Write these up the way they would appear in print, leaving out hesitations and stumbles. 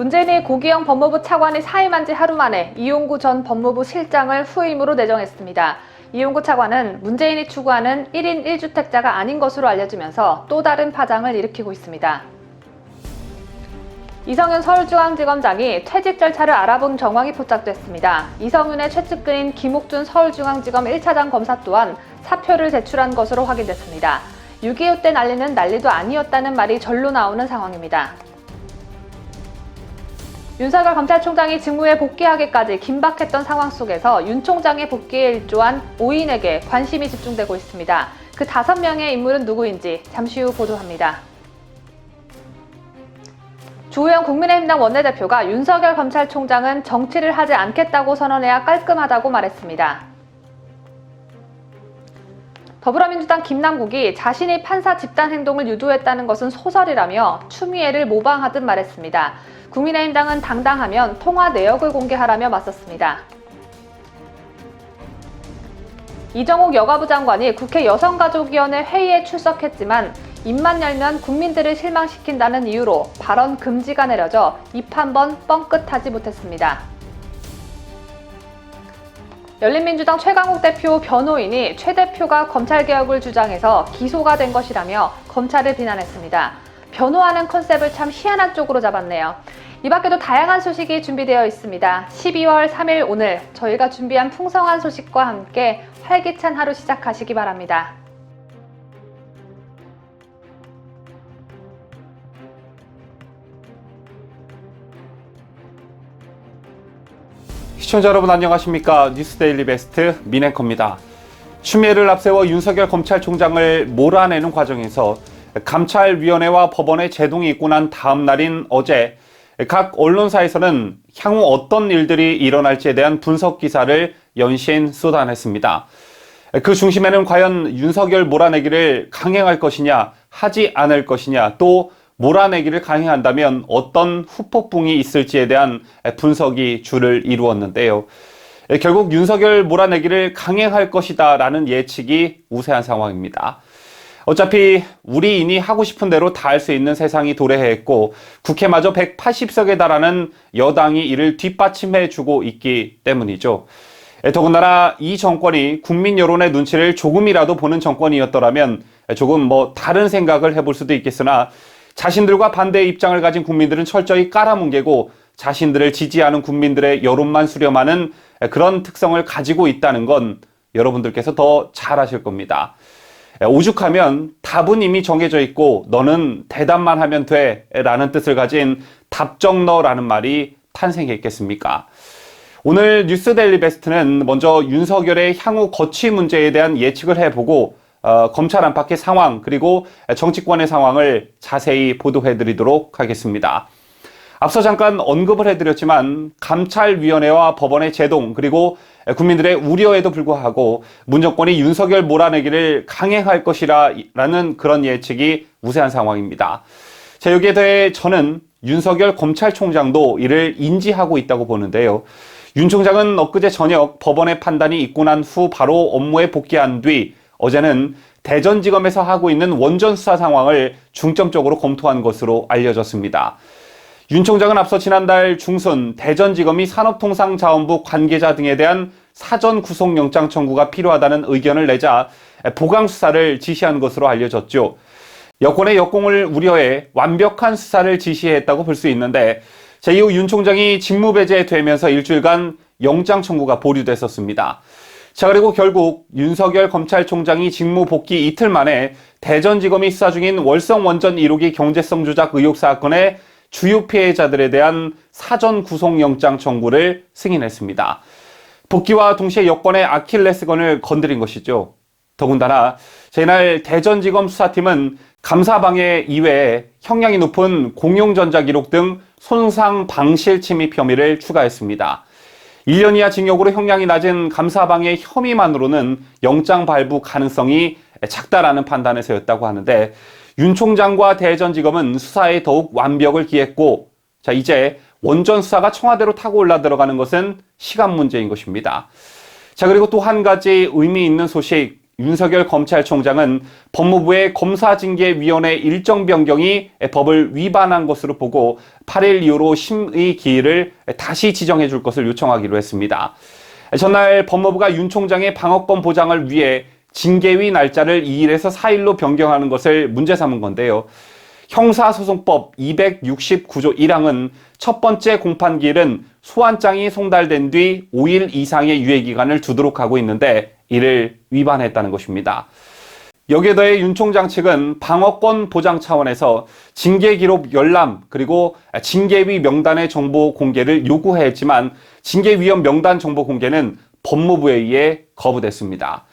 문재인이 고기영 법무부 차관이 사임한 지 하루 만에 이용구 전 법무부 실장을 후임으로 내정했습니다. 이용구 차관은 문재인이 추구하는 1인 1주택자가 아닌 것으로 알려지면서 또 다른 파장을 일으키고 있습니다. 이성윤 서울중앙지검장이 퇴직 절차를 알아본 정황이 포착됐습니다. 이성윤의 최측근인 김옥준 서울중앙지검 1차장 검사 또한 사표를 제출한 것으로 확인됐습니다. 6.25 때 난리는 난리도 아니었다는 말이 절로 나오는 상황입니다. 윤석열 검찰총장이 직무에 복귀하기까지 긴박했던 상황 속에서 윤 총장의 복귀에 일조한 5인에게 관심이 집중되고 있습니다. 그 5명의 인물은 누구인지 잠시 후 보도합니다. 주호영 국민의힘당 원내대표가 윤석열 검찰총장은 정치를 하지 않겠다고 선언해야 깔끔하다고 말했습니다. 더불어민주당 김남국이 자신이 판사 집단 행동을 유도했다는 것은 소설이라며 추미애를 모방하듯 말했습니다. 국민의힘당은 당당하면 통화 내역을 공개하라며 맞섰습니다. 이정욱 여가부 장관이 국회 여성가족위원회 회의에 출석했지만 입만 열면 국민들을 실망시킨다는 이유로 발언 금지가 내려져 입 한 번 뻥끗하지 못했습니다. 열린민주당 최강욱 대표 변호인이 최 대표가 검찰개혁을 주장해서 기소가 된 것이라며 검찰을 비난했습니다. 변호하는 컨셉을 참 희한한 쪽으로 잡았네요. 이 밖에도 다양한 소식이 준비되어 있습니다. 12월 3일 오늘 저희가 준비한 풍성한 소식과 함께 활기찬 하루 시작하시기 바랍니다. 시청자 여러분 안녕하십니까? 뉴스데일리 베스트 민앵커입니다. 추미애를 앞세워 윤석열 검찰총장을 몰아내는 과정에서 감찰위원회와 법원의 제동이 있고 난 다음 날인 어제 각 언론사에서는 향후 어떤 일들이 일어날지에 대한 분석 기사를 연신 쏟아냈습니다. 그 중심에는 과연 윤석열 몰아내기를 강행할 것이냐, 하지 않을 것이냐, 또 몰아내기를 강행한다면 어떤 후폭풍이 있을지에 대한 분석이 주를 이루었는데요. 결국 윤석열 몰아내기를 강행할 것이다 라는 예측이 우세한 상황입니다. 어차피 우리인이 하고 싶은 대로 다 할 수 있는 세상이 도래했고 국회마저 180석에 달하는 여당이 이를 뒷받침해주고 있기 때문이죠. 더군다나 이 정권이 국민 여론의 눈치를 조금이라도 보는 정권이었더라면 조금 다른 생각을 해볼 수도 있겠으나 자신들과 반대의 입장을 가진 국민들은 철저히 깔아뭉개고 자신들을 지지하는 국민들의 여론만 수렴하는 그런 특성을 가지고 있다는 건 여러분들께서 더 잘 아실 겁니다. 오죽하면 답은 이미 정해져 있고 너는 대답만 하면 돼 라는 뜻을 가진 답정너라는 말이 탄생했겠습니까? 오늘 뉴스데일리 베스트는 먼저 윤석열의 향후 거취 문제에 대한 예측을 해보고 검찰 안팎의 상황 그리고 정치권의 상황을 자세히 보도해드리도록 하겠습니다. 앞서 잠깐 언급을 해드렸지만 감찰위원회와 법원의 제동 그리고 국민들의 우려에도 불구하고 문 정권이 윤석열 몰아내기를 강행할 것이라는 그런 예측이 우세한 상황입니다. 자, 여기에 대해 저는 윤석열 검찰총장도 이를 인지하고 있다고 보는데요. 윤 총장은 엊그제 저녁 법원의 판단이 있고 난 후 바로 업무에 복귀한 뒤 어제는 대전지검에서 하고 있는 원전 수사 상황을 중점적으로 검토한 것으로 알려졌습니다. 윤 총장은 앞서 지난달 중순 대전지검이 산업통상자원부 관계자 등에 대한 사전 구속영장 청구가 필요하다는 의견을 내자 보강 수사를 지시한 것으로 알려졌죠. 여권의 역공을 우려해 완벽한 수사를 지시했다고 볼 수 있는데 이후 윤 총장이 직무배제되면서 일주일간 영장 청구가 보류됐었습니다. 자, 그리고 결국 윤석열 검찰총장이 직무 복귀 이틀 만에 대전지검이 수사 중인 월성원전 1호기 경제성 조작 의혹 사건의 주요 피해자들에 대한 사전 구속영장 청구를 승인했습니다. 복귀와 동시에 여권의 아킬레스건을 건드린 것이죠. 더군다나 이날 대전지검 수사팀은 감사방해 이외에 형량이 높은 공용전자 기록 등 손상 방실 침입 혐의를 추가했습니다. 1년 이하 징역으로 형량이 낮은 감사방해 혐의만으로는 영장 발부 가능성이 작다라는 판단에서였다고 하는데 윤 총장과 대전지검은 수사에 더욱 완벽을 기했고 이제 원전 수사가 청와대로 타고 올라 들어가는 것은 시간 문제인 것입니다. 자, 그리고 또 한 가지 의미 있는 소식, 윤석열 검찰총장은 법무부의 검사징계위원회 일정 변경이 법을 위반한 것으로 보고 8일 이후로 심의 기일을 다시 지정해 줄 것을 요청하기로 했습니다. 전날 법무부가 윤 총장의 방어권 보장을 위해 징계위 날짜를 2일에서 4일로 변경하는 것을 문제 삼은 건데요. 형사소송법 269조 1항은 첫 번째 공판기일은 소환장이 송달된 뒤 5일 이상의 유예기간을 두도록 하고 있는데 이를 위반했다는 것입니다. 여기에 더해 윤 총장 측은 방어권 보장 차원에서 징계기록 열람 그리고 징계위 명단의 정보 공개를 요구했지만 징계위원 명단 정보 공개는 법무부에 의해 거부됐습니다.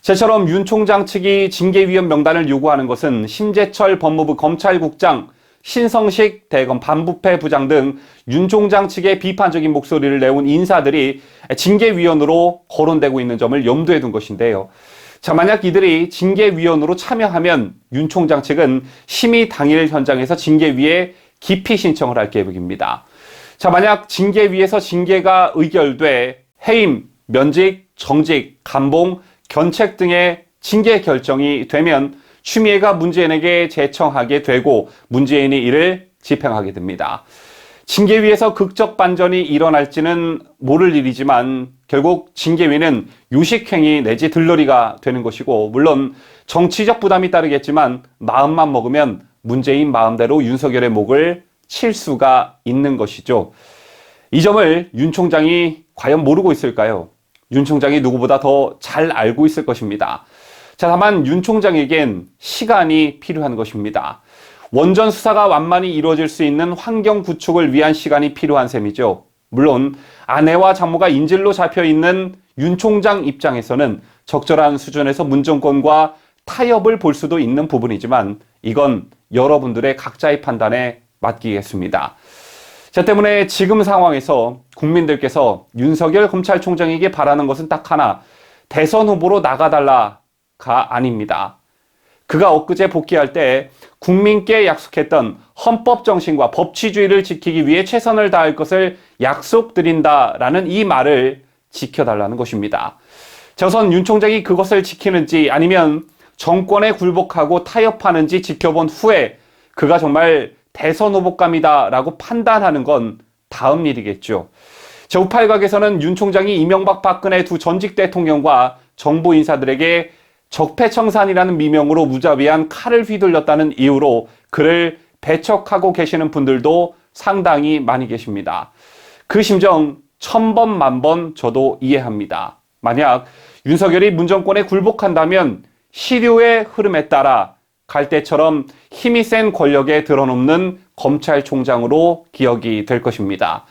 이처럼 윤 총장 측이 징계위원 명단을 요구하는 것은 심재철 법무부 검찰국장, 신성식 대검 반부패 부장 등 윤 총장 측의 비판적인 목소리를 내온 인사들이 징계위원으로 거론되고 있는 점을 염두에 둔 것인데요. 자, 만약 이들이 징계위원으로 참여하면 윤 총장 측은 심의 당일 현장에서 징계위에 기피 신청을 할 계획입니다. 자, 만약 징계위에서 징계가 의결돼 해임, 면직, 정직, 감봉, 견책 등의 징계 결정이 되면 추미애가 문재인에게 제청하게 되고 문재인이 이를 집행하게 됩니다. 징계위에서 극적 반전이 일어날지는 모를 일이지만 결국 징계위는 요식행위 내지 들러리가 되는 것이고 물론 정치적 부담이 따르겠지만 마음만 먹으면 문재인 마음대로 윤석열의 목을 칠 수가 있는 것이죠. 이 점을 윤 총장이 과연 모르고 있을까요? 윤 총장이 누구보다 더 잘 알고 있을 것입니다. 자, 다만 윤 총장에겐 시간이 필요한 것입니다. 원전 수사가 완만히 이루어질 수 있는 환경 구축을 위한 시간이 필요한 셈이죠. 물론 아내와 장모가 인질로 잡혀있는 윤 총장 입장에서는 적절한 수준에서 문정권과 타협을 볼 수도 있는 부분이지만 이건 여러분들의 각자의 판단에 맡기겠습니다. 자, 때문에 지금 상황에서 국민들께서 윤석열 검찰총장에게 바라는 것은 딱 하나, 대선 후보로 나가달라가 아닙니다. 그가 엊그제 복귀할 때 국민께 약속했던 헌법 정신과 법치주의를 지키기 위해 최선을 다할 것을 약속드린다라는 이 말을 지켜달라는 것입니다. 자, 우선 윤 총장이 그것을 지키는지 아니면 정권에 굴복하고 타협하는지 지켜본 후에 그가 정말 대선 후보감이다라고 판단하는 건 다음 일이겠죠. 우팔각에서는 윤 총장이 이명박 박근혜 두 전직 대통령과 정부 인사들에게 적폐청산이라는 미명으로 무자비한 칼을 휘둘렸다는 이유로 그를 배척하고 계시는 분들도 상당히 많이 계십니다. 그 심정 1000번 만번 저도 이해합니다. 만약 윤석열이 문정권에 굴복한다면 시류의 흐름에 따라 갈대처럼 힘이 센 권력에 드러눕는 검찰총장으로 기억이 될 것입니다.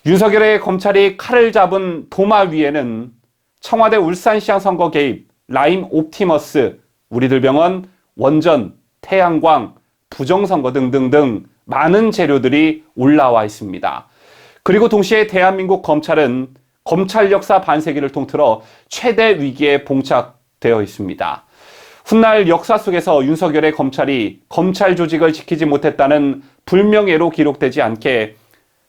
윤석열의 검찰이 칼을 잡은 도마 위에는 청와대 울산시장 선거 개입, 라임 옵티머스, 우리들 병원, 원전, 태양광, 부정선거 등등등 많은 재료들이 올라와 있습니다. 그리고 동시에 대한민국 검찰은 검찰 역사 반세기를 통틀어 최대 위기에 봉착되어 있습니다. 훗날 역사 속에서 윤석열의 검찰이 검찰 조직을 지키지 못했다는 불명예로 기록되지 않게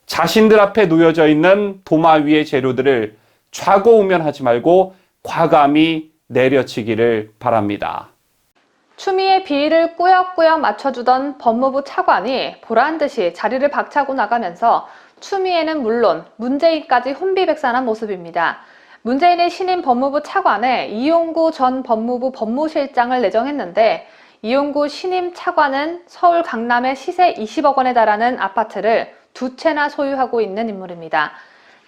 자신들 앞에 놓여져 있는 도마 위의 재료들을 좌고우면하지 말고 과감히 내려치기를 바랍니다. 추미애 비위를 꾸역꾸역 맞춰주던 법무부 차관이 보란듯이 자리를 박차고 나가면서 추미애는 물론 문재인까지 혼비백산한 모습입니다. 문재인의 신임 법무부 차관에 이용구 전 법무부 법무실장을 내정했는데 이용구 신임 차관은 서울 강남의 시세 20억 원에 달하는 아파트를 2채나 소유하고 있는 인물입니다.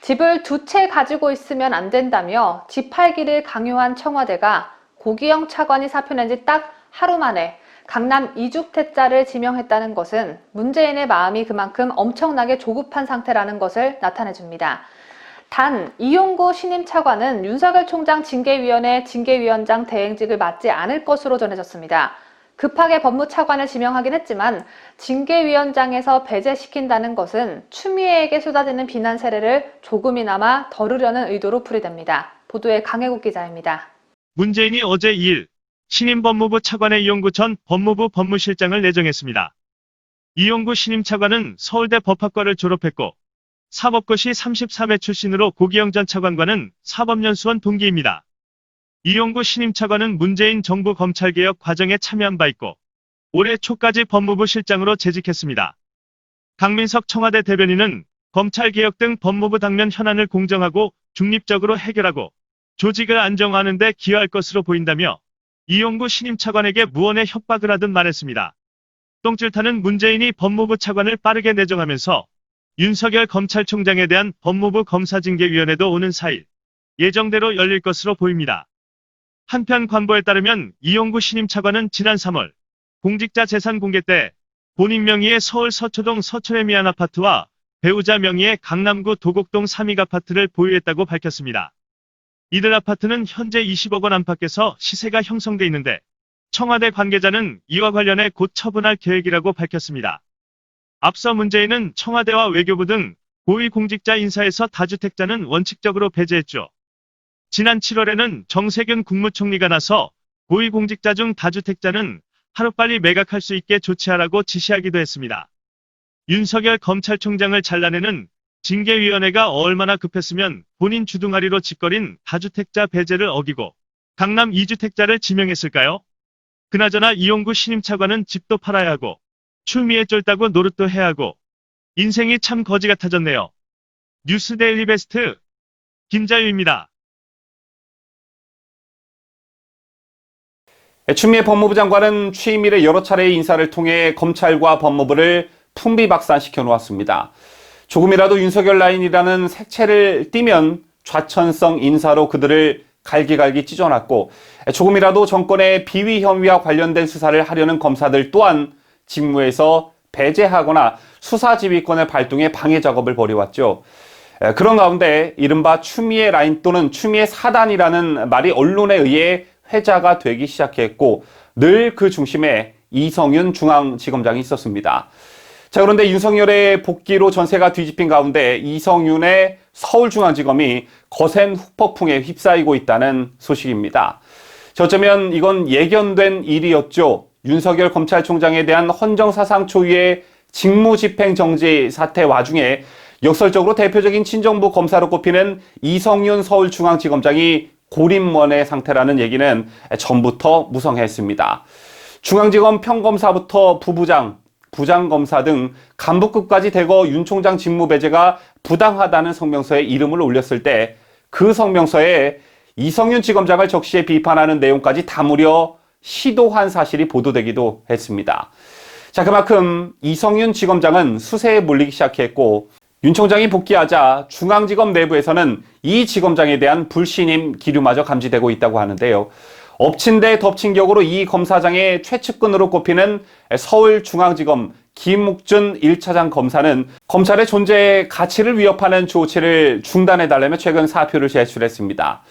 집을 2채 가지고 있으면 안 된다며 집 팔기를 강요한 청와대가 고기영 차관이 사표낸 지 딱 하루 만에 강남 2주택자를 지명했다는 것은 문재인의 마음이 그만큼 엄청나게 조급한 상태라는 것을 나타내줍니다. 단 이용구 신임 차관은 윤석열 총장 징계위원회 징계위원장 대행직을 맡지 않을 것으로 전해졌습니다. 급하게 법무차관을 지명하긴 했지만 징계위원장에서 배제시킨다는 것은 추미애에게 쏟아지는 비난 세례를 조금이나마 덜으려는 의도로 풀이됩니다. 보도에 강혜국 기자입니다. 문재인이 어제 2일 신임 법무부 차관의 이용구 전 법무부 법무실장을 내정했습니다. 이용구 신임 차관은 서울대 법학과를 졸업했고 사법고시 33회 출신으로 고기영 전 차관과는 사법연수원 동기입니다. 이용구 신임 차관은 문재인 정부 검찰개혁 과정에 참여한 바 있고 올해 초까지 법무부 실장으로 재직했습니다. 강민석 청와대 대변인은 검찰개혁 등 법무부 당면 현안을 공정하고 중립적으로 해결하고 조직을 안정화하는 데 기여할 것으로 보인다며 이용구 신임 차관에게 무언의 협박을 하듯 말했습니다. 똥줄타는 문재인이 법무부 차관을 빠르게 내정하면서 윤석열 검찰총장에 대한 법무부 검사징계위원회도 오는 4일 예정대로 열릴 것으로 보입니다. 한편 관보에 따르면 이용구 신임 차관은 지난 3월 공직자 재산 공개 때 본인 명의의 서울 서초동 서초레미안 아파트와 배우자 명의의 강남구 도곡동 삼익 아파트를 보유했다고 밝혔습니다. 이들 아파트는 현재 20억 원 안팎에서 시세가 형성돼 있는데 청와대 관계자는 이와 관련해 곧 처분할 계획이라고 밝혔습니다. 앞서 문재인은 청와대와 외교부 등 고위공직자 인사에서 다주택자는 원칙적으로 배제했죠. 지난 7월에는 정세균 국무총리가 나서 고위공직자 중 다주택자는 하루빨리 매각할 수 있게 조치하라고 지시하기도 했습니다. 윤석열 검찰총장을 잘라내는 징계위원회가 얼마나 급했으면 본인 주둥아리로 짓거린 다주택자 배제를 어기고 강남 2주택자를 지명했을까요? 그나저나 이용구 신임 차관은 집도 팔아야 하고 추미애 쫄다고 노릇도 해야 하고 인생이 참 거지 같아졌네요. 뉴스데일리 베스트 김자유입니다. 추미애 법무부 장관은 취임 이래 여러 차례의 인사를 통해 검찰과 법무부를 풍비박산시켜 놓았습니다. 조금이라도 윤석열 라인이라는 색채를 띠면 좌천성 인사로 그들을 갈기갈기 찢어놨고, 조금이라도 정권의 비위 혐의와 관련된 수사를 하려는 검사들 또한 직무에서 배제하거나 수사지휘권을 발동해 방해 작업을 벌여왔죠. 그런 가운데 이른바 추미애 라인 또는 추미애 사단이라는 말이 언론에 의해 회자가 되기 시작했고, 늘 그 중심에 이성윤 중앙지검장이 있었습니다. 자, 그런데 윤석열의 복귀로 전세가 뒤집힌 가운데 이성윤의 서울중앙지검이 거센 후폭풍에 휩싸이고 있다는 소식입니다. 어쩌면 이건 예견된 일이었죠. 윤석열 검찰총장에 대한 헌정사상 초유의 직무집행정지 사태 와중에 역설적으로 대표적인 친정부 검사로 꼽히는 이성윤 서울중앙지검장이 고립원의 상태라는 얘기는 전부터 무성했습니다. 중앙지검 평검사부터 부부장, 부장검사 등 간부급까지 대거 윤 총장 직무 배제가 부당하다는 성명서에 이름을 올렸을 때 그 성명서에 이성윤 지검장을 적시해 비판하는 내용까지 다무려 시도한 사실이 보도되기도 했습니다. 자, 그만큼 이성윤 지검장은 수세에 몰리기 시작했고, 윤 총장이 복귀하자 중앙지검 내부에서는 이 지검장에 대한 불신임 기류마저 감지되고 있다고 하는데요. 엎친 데 덮친 격으로 이 검사장의 최측근으로 꼽히는 서울중앙지검 김욱준 1차장 검사는 검찰의 존재의 가치를 위협하는 조치를 중단해달라며 최근 사표를 제출했습니다.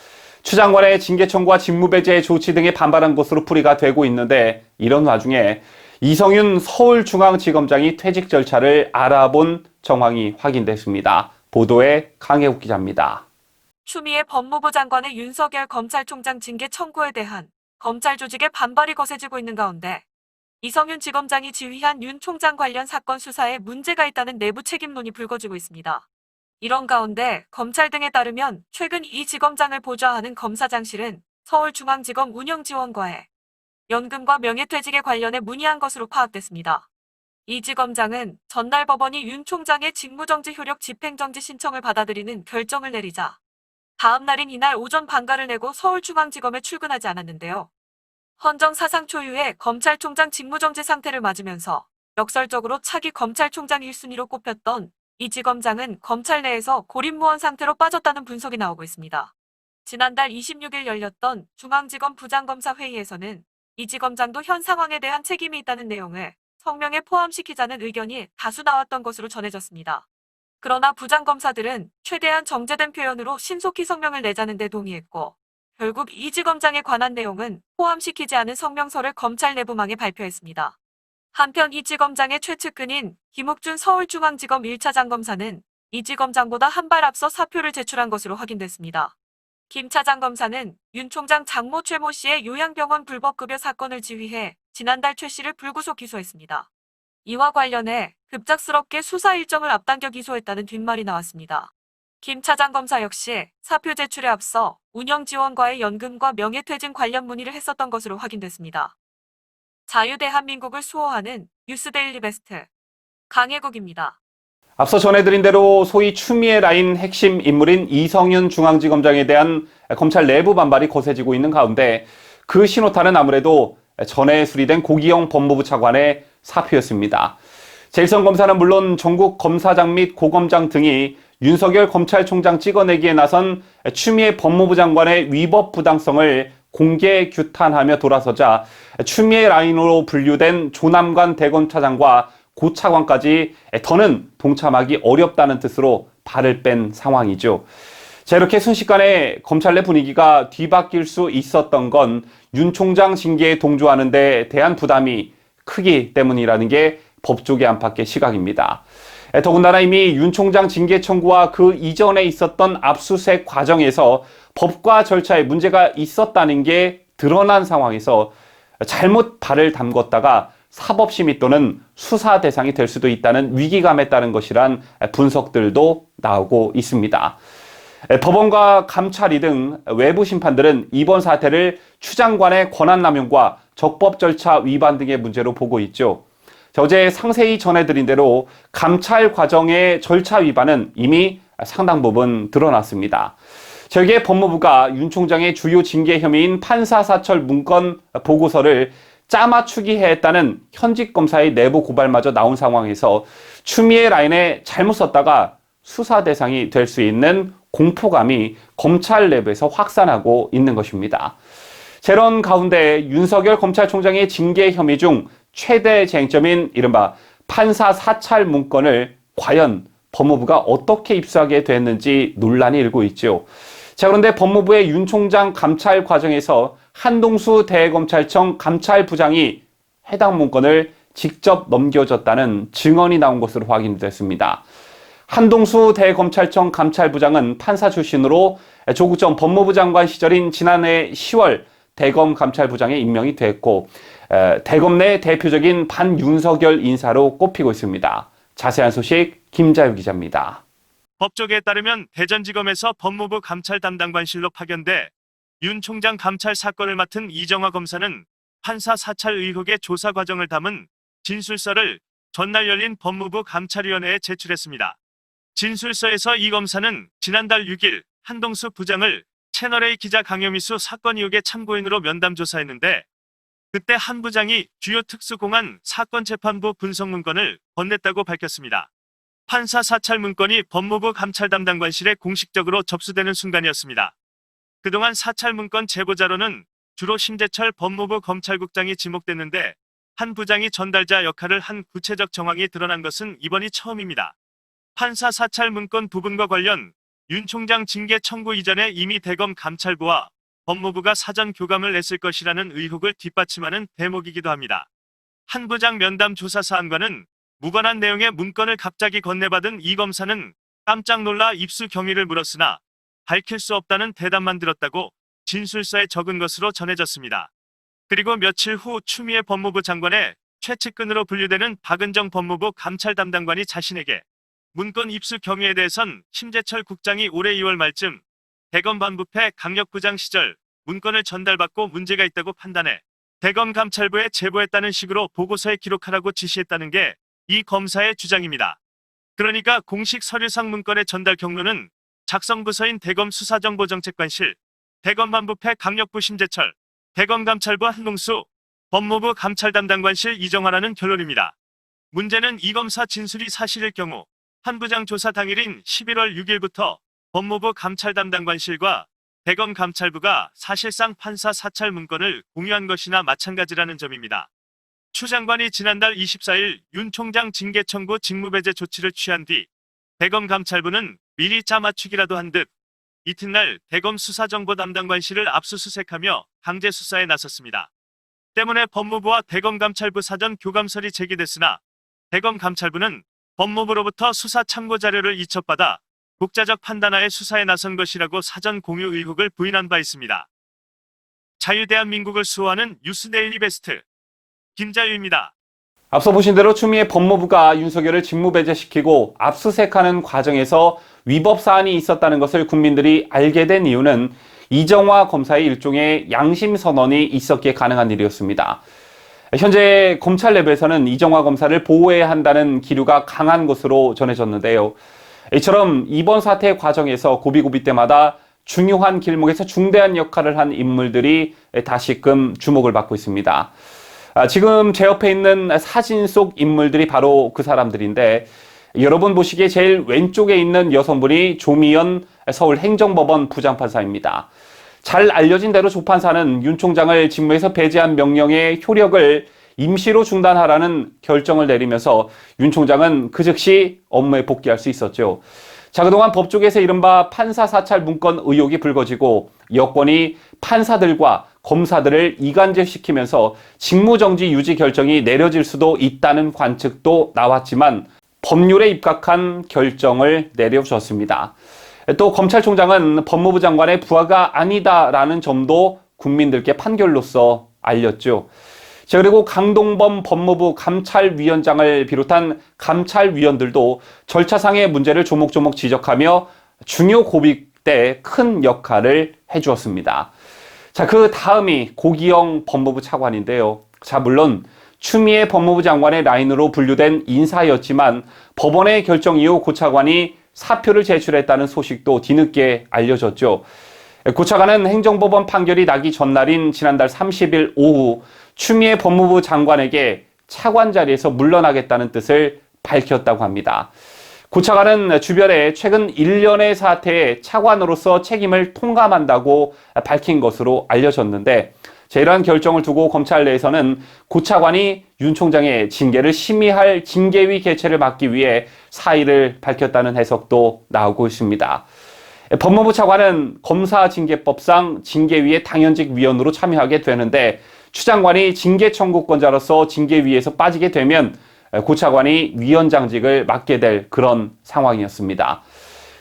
추 장관의 징계 청구와 직무배제 조치 등에 반발한 것으로 풀이가 되고 있는데, 이런 와중에 이성윤 서울중앙지검장이 퇴직 절차를 알아본 정황이 확인됐습니다. 보도에 강혜욱 기자입니다. 추미애 법무부 장관의 윤석열 검찰총장 징계 청구에 대한 검찰 조직의 반발이 거세지고 있는 가운데 이성윤 지검장이 지휘한 윤 총장 관련 사건 수사에 문제가 있다는 내부 책임론이 불거지고 있습니다. 이런 가운데 검찰 등에 따르면 최근 이 지검장을 보좌하는 검사장실은 서울중앙지검 운영지원과에 연금과 명예퇴직에 관련해 문의한 것으로 파악됐습니다. 이 지검장은 전날 법원이 윤 총장의 직무정지 효력 집행정지 신청을 받아들이는 결정을 내리자 다음 날인 이날 오전 반가를 내고 서울중앙지검에 출근하지 않았는데요. 헌정사상 초유의 검찰총장 직무정지 상태를 맞으면서 역설적으로 차기 검찰총장 1순위로 꼽혔던 이 지검장은 검찰 내에서 고립무원 상태로 빠졌다는 분석이 나오고 있습니다. 지난달 26일 열렸던 중앙지검 부장검사 회의에서는 이 지검장도 현 상황에 대한 책임이 있다는 내용을 성명에 포함시키자는 의견이 다수 나왔던 것으로 전해졌습니다. 그러나 부장검사들은 최대한 정제된 표현으로 신속히 성명을 내자는 데 동의했고, 결국 이 지검장에 관한 내용은 포함시키지 않은 성명서를 검찰 내부망에 발표했습니다. 한편 이 지검장의 최측근인 김욱준 서울중앙지검 1차장 검사는 이 지검장보다 한 발 앞서 사표를 제출한 것으로 확인됐습니다. 김 차장 검사는 윤 총장 장모 최모 씨의 요양병원 불법급여 사건을 지휘해 지난달 최 씨를 불구속 기소했습니다. 이와 관련해 급작스럽게 수사 일정을 앞당겨 기소했다는 뒷말이 나왔습니다. 김 차장 검사 역시 사표 제출에 앞서 운영지원과의 연금과 명예퇴진 관련 문의를 했었던 것으로 확인됐습니다. 자유대한민국을 수호하는 뉴스데일리 베스트 강혜국입니다. 앞서 전해드린 대로 소위 추미애 라인 핵심 인물인 이성윤 중앙지검장에 대한 검찰 내부 반발이 거세지고 있는 가운데 그 신호탄은 아무래도 전에 수리된 고기영 법무부 차관의 사표였습니다. 제1선 검사는 물론 전국 검사장 및 고검장 등이 윤석열 검찰총장 찍어내기에 나선 추미애 법무부 장관의 위법 부당성을 공개 규탄하며 돌아서자 추미애 라인으로 분류된 조남관 대검차장과 고 차관까지 더는 동참하기 어렵다는 뜻으로 발을 뺀 상황이죠. 자, 이렇게 순식간에 검찰 내 분위기가 뒤바뀔 수 있었던 건 윤 총장 징계에 동조하는 데 대한 부담이 크기 때문이라는 게 법조계 안팎의 시각입니다. 더군다나 이미 윤 총장 징계 청구와 그 이전에 있었던 압수수색 과정에서 법과 절차에 문제가 있었다는 게 드러난 상황에서 잘못 발을 담궜다가 사법심의 또는 수사 대상이 될 수도 있다는 위기감에 따른 것이란 분석들도 나오고 있습니다. 법원과 감찰이 등 외부 심판들은 이번 사태를 추 장관의 권한남용과 적법 절차 위반 등의 문제로 보고 있죠. 어제 상세히 전해드린 대로 감찰 과정의 절차 위반은 이미 상당 부분 드러났습니다. 여기에 법무부가 윤 총장의 주요 징계 혐의인 판사 사찰 문건 보고서를 짜맞추기 했다는 현직 검사의 내부 고발마저 나온 상황에서 추미애 라인에 잘못 썼다가 수사 대상이 될 수 있는 공포감이 검찰 내부에서 확산하고 있는 것입니다. 이런 가운데 윤석열 검찰총장의 징계 혐의 중 최대 쟁점인 이른바 판사 사찰 문건을 과연 법무부가 어떻게 입수하게 됐는지 논란이 일고 있죠. 자, 그런데 법무부의 윤 총장 감찰 과정에서 한동수 대검찰청 감찰부장이 해당 문건을 직접 넘겨줬다는 증언이 나온 것으로 확인됐습니다. 한동수 대검찰청 감찰부장은 판사 출신으로 조국 전 법무부 장관 시절인 지난해 10월 대검 감찰부장에 임명이 됐고 대검 내 대표적인 반윤석열 인사로 꼽히고 있습니다. 자세한 소식 김자유 기자입니다. 법조계에 따르면 대전지검에서 법무부 감찰 담당관실로 파견돼 윤 총장 감찰 사건을 맡은 이정화 검사는 판사 사찰 의혹의 조사 과정을 담은 진술서를 전날 열린 법무부 감찰위원회에 제출했습니다. 진술서에서 이 검사는 지난달 6일 한동수 부장을 채널A 기자 강요미수 사건 의혹의 참고인으로 면담 조사했는데 그때 한 부장이 주요 특수공안 사건 재판부 분석 문건을 건넸다고 밝혔습니다. 판사 사찰 문건이 법무부 감찰 담당관실에 공식적으로 접수되는 순간이었습니다. 그동안 사찰 문건 제보자로는 주로 심재철 법무부 검찰국장이 지목됐는데 한 부장이 전달자 역할을 한 구체적 정황이 드러난 것은 이번이 처음입니다. 판사 사찰 문건 부분과 관련 윤 총장 징계 청구 이전에 이미 대검 감찰부와 법무부가 사전 교감을 냈을 것이라는 의혹을 뒷받침하는 대목이기도 합니다. 한 부장 면담 조사 사안과는 무관한 내용의 문건을 갑자기 건네받은 이 검사는 깜짝 놀라 입수 경위를 물었으나 밝힐 수 없다는 대답만 들었다고 진술서에 적은 것으로 전해졌습니다. 그리고 며칠 후 추미애 법무부 장관의 최측근으로 분류되는 박은정 법무부 감찰 담당관이 자신에게 문건 입수 경위에 대해선 심재철 국장이 올해 2월 말쯤 대검 반부패 강력부장 시절 문건을 전달받고 문제가 있다고 판단해 대검 감찰부에 제보했다는 식으로 보고서에 기록하라고 지시했다는 게 이 검사의 주장입니다. 그러니까 공식 서류상 문건의 전달 경로는 작성부서인 대검 수사정보정책관실, 대검 반부패 강력부 심재철, 대검 감찰부 한동수, 법무부 감찰 담당관실 이정화라는 결론입니다. 문제는 이 검사 진술이 사실일 경우 한 부장 조사 당일인 11월 6일부터 법무부 감찰 담당관실과 대검 감찰부가 사실상 판사 사찰 문건을 공유한 것이나 마찬가지라는 점입니다. 추 장관이 지난달 24일 윤 총장 징계 청구 직무배제 조치를 취한 뒤 대검 감찰부는 미리 짜맞추기라도 한 듯 이튿날 대검 수사정보 담당관실을 압수수색하며 강제 수사에 나섰습니다. 때문에 법무부와 대검 감찰부 사전 교감설이 제기됐으나 대검 감찰부는 법무부로부터 수사 참고 자료를 이첩받아 독자적 판단하에 수사에 나선 것이라고 사전 공유 의혹을 부인한 바 있습니다. 자유대한민국을 수호하는 뉴스데일리 베스트 김자유입니다. 앞서 보신 대로 추미애 법무부가 윤석열을 직무배제시키고 압수수색하는 과정에서 위법 사안이 있었다는 것을 국민들이 알게 된 이유는 이정화 검사의 일종의 양심 선언이 있었기에 가능한 일이었습니다. 현재 검찰 내부에서는 이정화 검사를 보호해야 한다는 기류가 강한 것으로 전해졌는데요. 이처럼 이번 사태 과정에서 고비고비 때마다 중요한 길목에서 중대한 역할을 한 인물들이 다시금 주목을 받고 있습니다. 지금 제 옆에 있는 사진 속 인물들이 바로 그 사람들인데, 여러분 보시기에 제일 왼쪽에 있는 여성분이 조미연 서울행정법원 부장판사입니다. 잘 알려진 대로 조판사는 윤 총장을 직무에서 배제한 명령의 효력을 임시로 중단하라는 결정을 내리면서 윤 총장은 그 즉시 업무에 복귀할 수 있었죠. 자, 그동안 법조계에서 이른바 판사 사찰 문건 의혹이 불거지고 여권이 판사들과 검사들을 이간질시키면서 직무정지 유지 결정이 내려질 수도 있다는 관측도 나왔지만 법률에 입각한 결정을 내려주었습니다. 또 검찰총장은 법무부 장관의 부하가 아니다라는 점도 국민들께 판결로서 알렸죠. 자, 그리고 강동범 법무부 감찰위원장을 비롯한 감찰위원들도 절차상의 문제를 조목조목 지적하며 중요 고비 때 큰 역할을 해주었습니다. 자, 그 다음이 고기영 법무부 차관인데요. 자, 물론 추미애 법무부 장관의 라인으로 분류된 인사였지만 법원의 결정 이후 고 차관이 사표를 제출했다는 소식도 뒤늦게 알려졌죠. 고 차관은 행정법원 판결이 나기 전날인 지난달 30일 오후 추미애 법무부 장관에게 차관 자리에서 물러나겠다는 뜻을 밝혔다고 합니다. 고 차관은 주변에 최근 1년의 사태에 차관으로서 책임을 통감한다고 밝힌 것으로 알려졌는데, 이러한 결정을 두고 검찰 내에서는 고 차관이 윤 총장의 징계를 심의할 징계위 개최를 막기 위해 사의를 밝혔다는 해석도 나오고 있습니다. 법무부 차관은 검사징계법상 징계위의 당연직 위원으로 참여하게 되는데, 추 장관이 징계 청구권자로서 징계위에서 빠지게 되면 고 차관이 위원장직을 맡게 될 그런 상황이었습니다.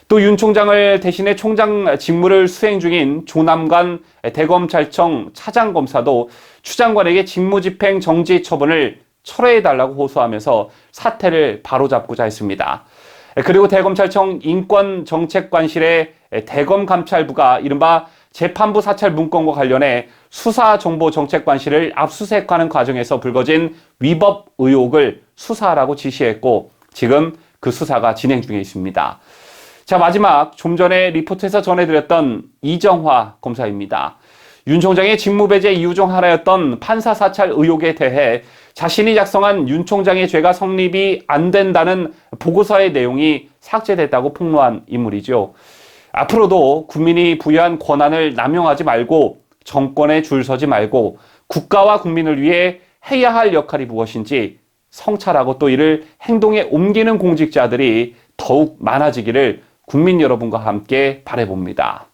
또 윤 총장을 대신해 총장 직무를 수행 중인 조남관 대검찰청 차장검사도 추 장관에게 직무집행 정지 처분을 철회해달라고 호소하면서 사태를 바로잡고자 했습니다. 그리고 대검찰청 인권정책관실의 대검감찰부가 이른바 재판부 사찰 문건과 관련해 수사정보정책관실을 압수수색하는 과정에서 불거진 위법 의혹을 수사하라고 지시했고, 지금 그 수사가 진행 중에 있습니다. 자, 마지막 좀 전에 리포트에서 전해드렸던 이정화 검사입니다. 윤 총장의 직무배제 이유 중 하나였던 판사 사찰 의혹에 대해 자신이 작성한 윤 총장의 죄가 성립이 안 된다는 보고서의 내용이 삭제됐다고 폭로한 인물이죠. 앞으로도 국민이 부여한 권한을 남용하지 말고 정권에 줄 서지 말고 국가와 국민을 위해 해야 할 역할이 무엇인지 성찰하고 또 이를 행동에 옮기는 공직자들이 더욱 많아지기를 국민 여러분과 함께 바라봅니다.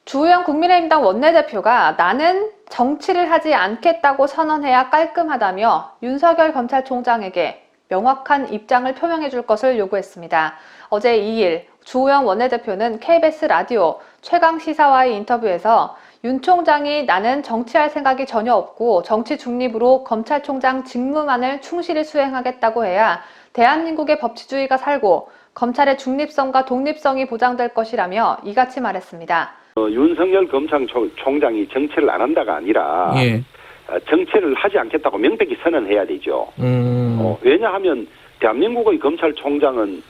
주호영 국민의힘당 원내대표가 나는 정치를 하지 않겠다고 선언해야 깔끔하다며 윤석열 검찰총장에게 명확한 입장을 표명해 줄 것을 요구했습니다. 어제 2일 주호영 원내대표는 KBS 라디오 최강시사와의 인터뷰에서 윤 총장이 나는 정치할 생각이 전혀 없고 정치 중립으로 검찰총장 직무만을 충실히 수행하겠다고 해야 대한민국의 법치주의가 살고 검찰의 중립성과 독립성이 보장될 것이라며 이같이 말했습니다. 윤석열 검찰총장이 정치를 안 한다가 아니라 정치를 하지 않겠다고 명백히 선언해야 되죠. 왜냐하면 대한민국의 검찰총장은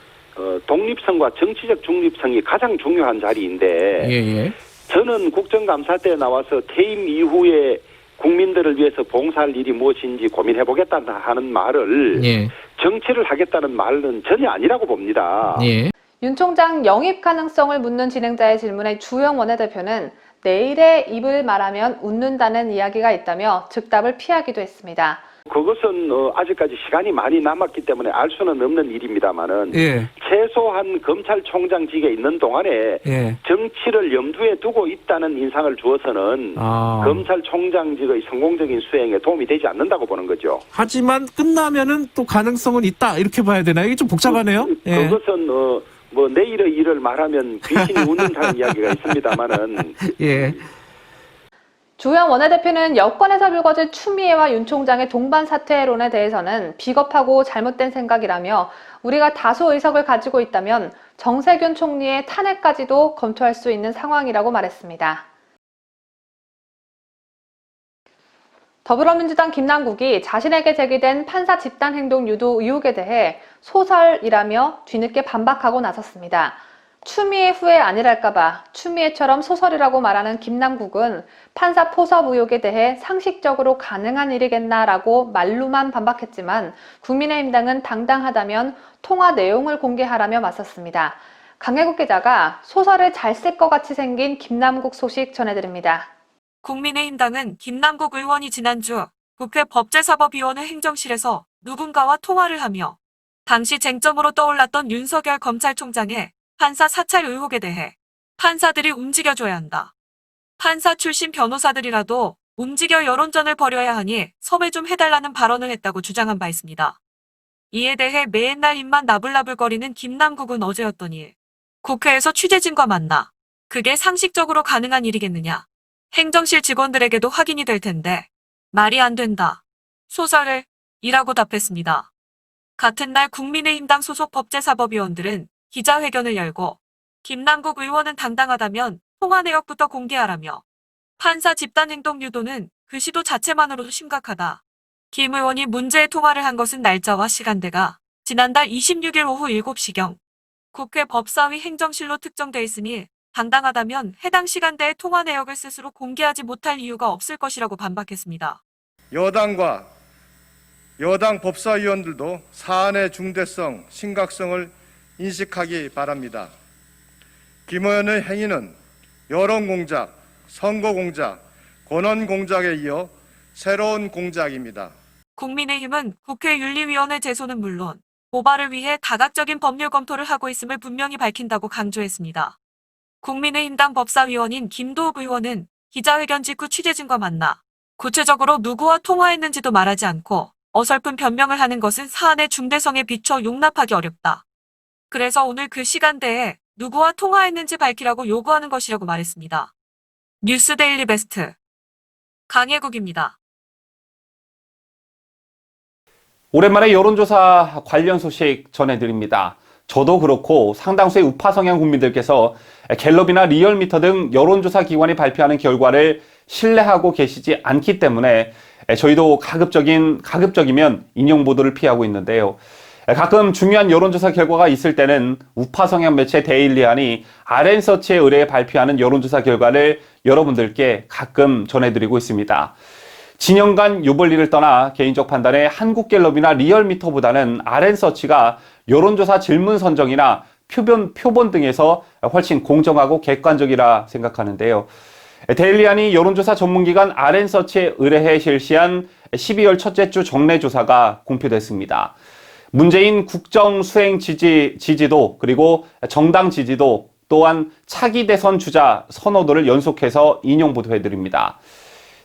독립성과 정치적 중립성이 가장 중요한 자리인데 예. 저는 국정감사 때 나와서 퇴임 이후에 국민들을 위해서 봉사할 일이 무엇인지 고민해보겠다 하는 말을 예. 정치를 하겠다는 말은 전혀 아니라고 봅니다. 예. 윤 총장 영입 가능성을 묻는 진행자의 질문에 주영 원내대표는 내일의 입을 말하면 웃는다는 이야기가 있다며 즉답을 피하기도 했습니다. 그것은 아직까지 시간이 많이 남았기 때문에 알 수는 없는 일입니다만은 예. 최소한 검찰총장직에 있는 동안에 예. 정치를 염두에 두고 있다는 인상을 주어서는 검찰총장직의 성공적인 수행에 도움이 되지 않는다고 보는 거죠. 하지만 끝나면은 또 가능성은 있다 이렇게 봐야 되나요? 이게 좀 복잡하네요. 예. 그것은 뭐 내일의 일을 말하면 귀신이 웃는다는 이야기가 있습니다만은 예. 주영 원내대표는 여권에서 불거진 추미애와 윤 총장의 동반 사퇴론에 대해서는 비겁하고 잘못된 생각이라며 우리가 다수 의석을 가지고 있다면 정세균 총리의 탄핵까지도 검토할 수 있는 상황이라고 말했습니다. 더불어민주당 김남국이 자신에게 제기된 판사 집단행동 유도 의혹에 대해 소설이라며 뒤늦게 반박하고 나섰습니다. 추미애 후회 아니랄까봐 추미애처럼 소설이라고 말하는 김남국은 판사 포섭 의혹에 대해 상식적으로 가능한 일이겠나라고 말로만 반박했지만 국민의힘당은 당당하다면 통화 내용을 공개하라며 맞섰습니다. 강혜국 기자가 소설을 잘 쓸 것 같이 생긴 김남국 소식 전해드립니다. 국민의힘당은 김남국 의원이 지난주 국회 법제사법위원회 행정실에서 누군가와 통화를 하며 당시 쟁점으로 떠올랐던 윤석열 검찰총장의 판사 사찰 의혹에 대해 판사들이 움직여줘야 한다. 판사 출신 변호사들이라도 움직여 여론전을 벌여야 하니 섭외 좀 해달라는 발언을 했다고 주장한 바 있습니다. 이에 대해 맨날 입만 나불나불거리는 김남국은 어제였던 일. 국회에서 취재진과 만나. 그게 상식적으로 가능한 일이겠느냐. 행정실 직원들에게도 확인이 될 텐데 말이 안 된다. 소설을 이라고 답했습니다. 같은 날 국민의힘당 소속 법제사법위원들은 기자회견을 열고 김남국 의원은 당당하다면 통화 내역부터 공개하라며 판사 집단행동 유도는 그 시도 자체만으로도 심각하다. 김 의원이 문제의 통화를 한 것은 날짜와 시간대가 지난달 26일 오후 7시경 국회 법사위 행정실로 특정돼 있으니 당당하다면 해당 시간대의 통화 내역을 스스로 공개하지 못할 이유가 없을 것이라고 반박했습니다. 여당과 여당 법사위원들도 사안의 중대성, 심각성을 인식하기 바랍니다. 김 의원의 행위는 여론공작, 선거공작, 권한공작에 이어 새로운 공작입니다. 국민의힘은 국회 윤리위원회 제소는 물론 고발을 위해 다각적인 법률 검토를 하고 있음을 분명히 밝힌다고 강조했습니다. 국민의힘당 법사위원인 김도읍 의원은 기자회견 직후 취재진과 만나 구체적으로 누구와 통화했는지도 말하지 않고 어설픈 변명을 하는 것은 사안의 중대성에 비춰 용납하기 어렵다. 그래서 오늘 그 시간대에 누구와 통화했는지 밝히라고 요구하는 것이라고 말했습니다. 뉴스데일리 베스트 강혜국입니다. 오랜만에 여론조사 관련 소식 전해드립니다. 저도 그렇고 상당수의 우파 성향 국민들께서 갤럽이나 리얼미터 등 여론조사 기관이 발표하는 결과를 신뢰하고 계시지 않기 때문에 저희도 가급적이면 인용 보도를 피하고 있는데요. 가끔 중요한 여론조사 결과가 있을 때는 우파 성향 매체 데일리안이 RN서치에 의뢰해 발표하는 여론조사 결과를 여러분들께 가끔 전해드리고 있습니다. 진영 간 유불리를 떠나 개인적 판단에 한국갤럽이나 리얼미터보다는 RN서치가 여론조사 질문 선정이나 표본 등에서 훨씬 공정하고 객관적이라 생각하는데요. 데일리안이 여론조사 전문기관 RN서치에 의뢰해 실시한 12월 첫째 주 정례조사가 공표됐습니다. 문재인 국정 수행 지지도 그리고 정당 지지도 또한 차기 대선 주자 선호도를 연속해서 인용 보도해드립니다.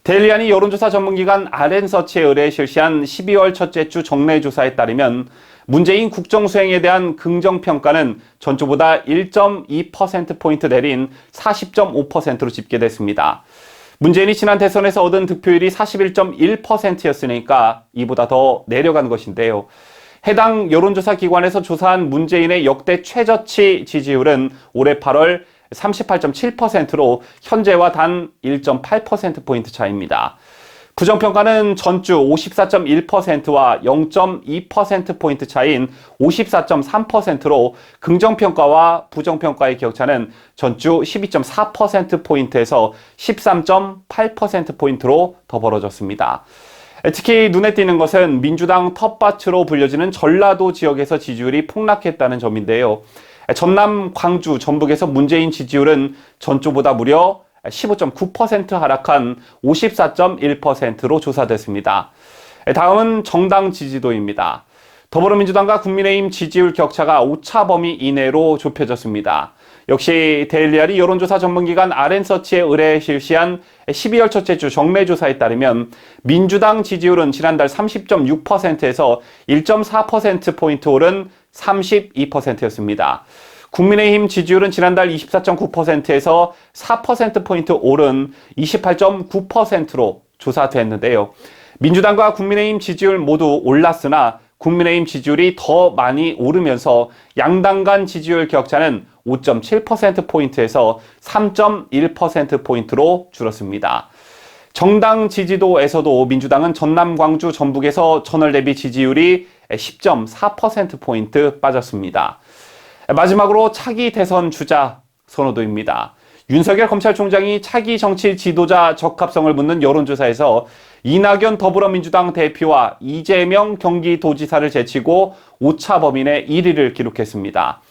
데일리안이 여론조사 전문기관 RN서치에 의뢰해 실시한 12월 첫째 주 정례조사에 따르면 문재인 국정 수행에 대한 긍정평가는 전주보다 1.2%포인트 내린 40.5%로 집계됐습니다. 문재인이 지난 대선에서 얻은 득표율이 41.1%였으니까 이보다 더 내려간 것인데요. 해당 여론조사 기관에서 조사한 문재인의 역대 최저치 지지율은 올해 8월 38.7%로 현재와 단 1.8%포인트 차이입니다. 부정평가는 전주 54.1%와 0.2%포인트 차이인 54.3%로 긍정평가와 부정평가의 격차는 전주 12.4%포인트에서 13.8%포인트로 더 벌어졌습니다. 특히 눈에 띄는 것은 민주당 텃밭으로 불려지는 전라도 지역에서 지지율이 폭락했다는 점인데요. 전남, 광주, 전북에서 문재인 지지율은 전주보다 무려 15.9% 하락한 54.1%로 조사됐습니다. 다음은 정당 지지도입니다. 더불어민주당과 국민의힘 지지율 격차가 오차 범위 이내로 좁혀졌습니다. 역시 데일리알이 여론조사 전문기관 RN서치에 의뢰해 실시한 12월 첫째 주 정례조사에 따르면 민주당 지지율은 지난달 30.6%에서 1.4%포인트 오른 32%였습니다. 국민의힘 지지율은 지난달 24.9%에서 4%포인트 오른 28.9%로 조사됐는데요. 민주당과 국민의힘 지지율 모두 올랐으나 국민의힘 지지율이 더 많이 오르면서 양당 간 지지율 격차는 5.7%포인트에서 3.1%포인트로 줄었습니다. 정당 지지도에서도 민주당은 전남, 광주, 전북에서 전월 대비 지지율이 10.4%포인트 빠졌습니다. 마지막으로 차기 대선 주자 선호도입니다. 윤석열 검찰총장이 차기 정치 지도자 적합성을 묻는 여론조사에서 이낙연 더불어민주당 대표와 이재명 경기도지사를 제치고 오차 범위 내 1위를 기록했습니다.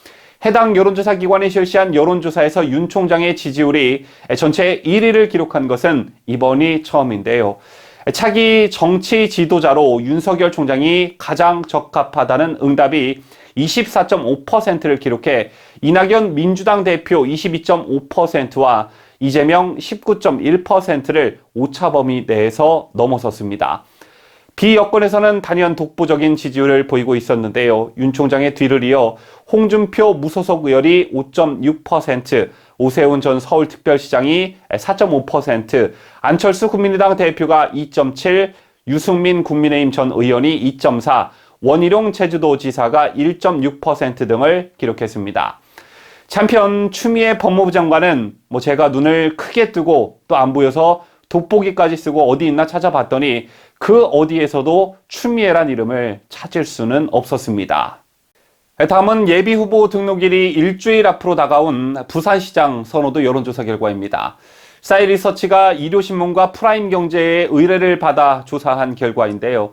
해당 여론조사 기관이 실시한 여론조사에서 윤 총장의 지지율이 전체 1위를 기록한 것은 이번이 처음인데요. 차기 정치 지도자로 윤석열 총장이 가장 적합하다는 응답이 24.5%를 기록해 이낙연 민주당 대표 22.5%와 이재명 19.1%를 오차 범위 내에서 넘어섰습니다. 비여권에서는 단연 독보적인 지지율을 보이고 있었는데요. 윤 총장의 뒤를 이어 홍준표 무소속 의원이 5.6%, 오세훈 전 서울특별시장이 4.5%, 안철수 국민의당 대표가 2.7%, 유승민 국민의힘 전 의원이 2.4%, 원희룡 제주도지사가 1.6% 등을 기록했습니다. 한편 추미애 법무부 장관은 제가 눈을 크게 뜨고 또 안 보여서 돋보기까지 쓰고 어디 있나 찾아봤더니 그 어디에서도 추미애란 이름을 찾을 수는 없었습니다. 다음은 예비후보 등록일이 일주일 앞으로 다가온 부산시장 선호도 여론조사 결과입니다. 싸이리서치가 일요신문과 프라임경제의 의뢰를 받아 조사한 결과인데요.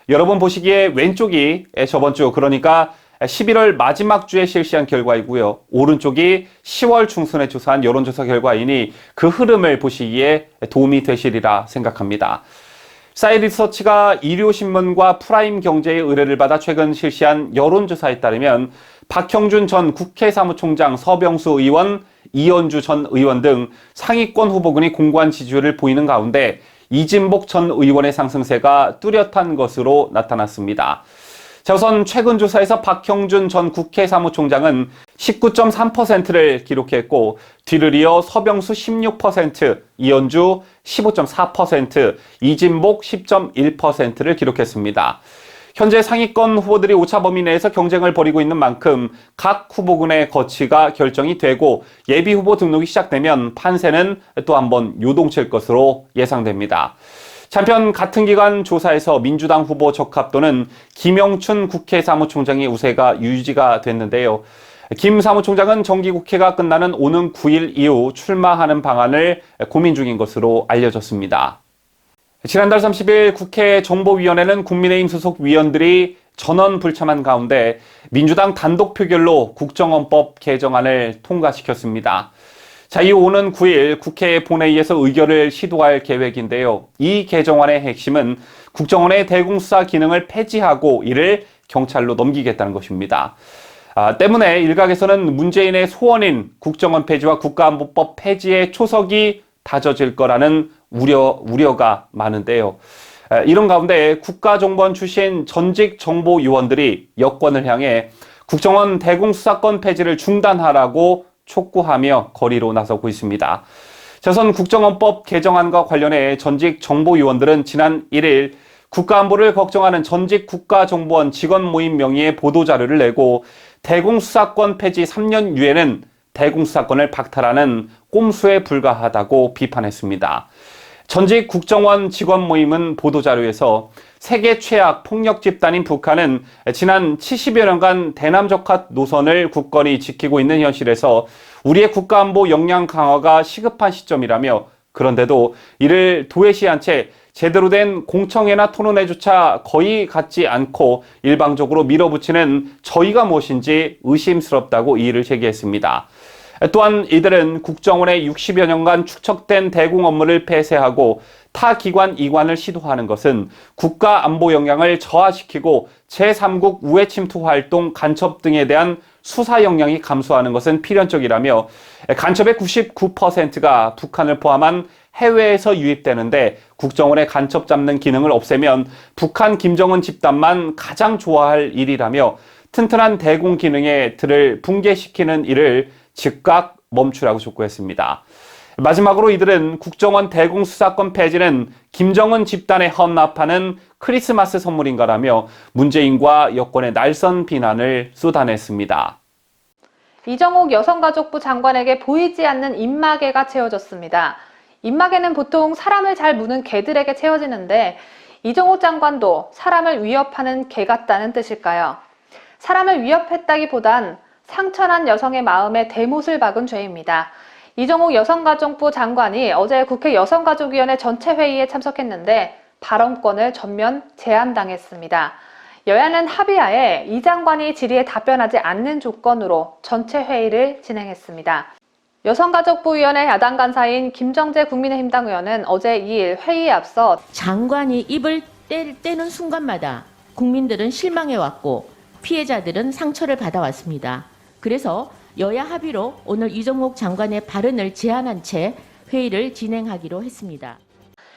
여러분 보시기에 왼쪽이 저번 주 그러니까 11월 마지막 주에 실시한 결과이고요. 오른쪽이 10월 중순에 조사한 여론조사 결과이니 그 흐름을 보시기에 도움이 되시리라 생각합니다. 싸이리서치가 일요신문과 프라임경제의 의뢰를 받아 최근 실시한 여론조사에 따르면 박형준 전 국회 사무총장, 서병수 의원, 이현주 전 의원 등 상위권 후보군이 공고한 지지율을 보이는 가운데 이진복 전 의원의 상승세가 뚜렷한 것으로 나타났습니다. 자, 우선 최근 조사에서 박형준 전 국회 사무총장은 19.3%를 기록했고 뒤를 이어 서병수 16%, 이현주 15.4%, 이진복 10.1%를 기록했습니다. 현재 상위권 후보들이 오차 범위 내에서 경쟁을 벌이고 있는 만큼 각 후보군의 거취가 결정이 되고 예비 후보 등록이 시작되면 판세는 또 한번 요동칠 것으로 예상됩니다. 한편 같은 기간 조사에서 민주당 후보 적합도는 김영춘 국회 사무총장의 우세가 유지가 됐는데요. 김 사무총장은 정기국회가 끝나는 오는 9일 이후 출마하는 방안을 고민 중인 것으로 알려졌습니다. 지난달 30일 국회 정보위원회는 국민의힘 소속 위원들이 전원 불참한 가운데 민주당 단독 표결로 국정원법 개정안을 통과시켰습니다. 자, 이 오는 9일 국회 본회의에서 의결을 시도할 계획인데요. 이 개정안의 핵심은 국정원의 대공수사 기능을 폐지하고 이를 경찰로 넘기겠다는 것입니다. 때문에 일각에서는 문재인의 소원인 국정원 폐지와 국가안보법 폐지의 초석이 다져질 거라는 우려가 많은데요. 이런 가운데 국가정보원 출신 전직 정보요원들이 여권을 향해 국정원 대공수사권 폐지를 중단하라고 촉구하며 거리로 나서고 있습니다. 우선 국정원법 개정안과 관련해 전직 정보요원들은 지난 1일 국가안보를 걱정하는 전직 국가정보원 직원 모임 명의의 보도자료를 내고 대공수사권 폐지 3년 이후에는 대공수사권을 박탈하는 꼼수에 불과하다고 비판했습니다. 전직 국정원 직원 모임은 보도자료에서 세계 최악 폭력 집단인 북한은 지난 70여 년간 대남적화 노선을 굳건히 지키고 있는 현실에서 우리의 국가안보 역량 강화가 시급한 시점이라며, 그런데도 이를 도외시한 채 제대로 된 공청회나 토론회조차 거의 갖지 않고 일방적으로 밀어붙이는 저희가 무엇인지 의심스럽다고 이의를 제기했습니다. 또한 이들은 국정원의 60여 년간 축적된 대공 업무를 폐쇄하고 타 기관 이관을 시도하는 것은 국가 안보 역량을 저하시키고 제3국 우회 침투 활동 간첩 등에 대한 수사 역량이 감소하는 것은 필연적이라며, 간첩의 99%가 북한을 포함한 해외에서 유입되는데 국정원의 간첩 잡는 기능을 없애면 북한 김정은 집단만 가장 좋아할 일이라며, 튼튼한 대공 기능의 틀을 붕괴시키는 일을 즉각 멈추라고 촉구했습니다. 마지막으로 이들은 국정원 대공 수사권 폐지는 김정은 집단에 헌납하는 크리스마스 선물인가라며 문재인과 여권의 날선 비난을 쏟아냈습니다. 이정옥 여성가족부 장관에게 보이지 않는 입마개가 채워졌습니다. 입마개는 보통 사람을 잘 무는 개들에게 채워지는데 이정옥 장관도 사람을 위협하는 개 같다는 뜻일까요? 사람을 위협했다기보단 상처난 여성의 마음에 대못을 박은 죄입니다. 이정옥 여성가족부 장관이 어제 국회 여성가족위원회 전체 회의에 참석했는데 발언권을 전면 제한당했습니다. 여야는 합의하에 이 장관이 질의에 답변하지 않는 조건으로 전체 회의를 진행했습니다. 여성가족부위원회 야당 간사인 김정재 국민의힘당 의원은 어제 2일 회의에 앞서 장관이 입을 떼는 순간마다 국민들은 실망해왔고 피해자들은 상처를 받아왔습니다. 그래서 여야 합의로 오늘 이정옥 장관의 발언을 제한한 채 회의를 진행하기로 했습니다.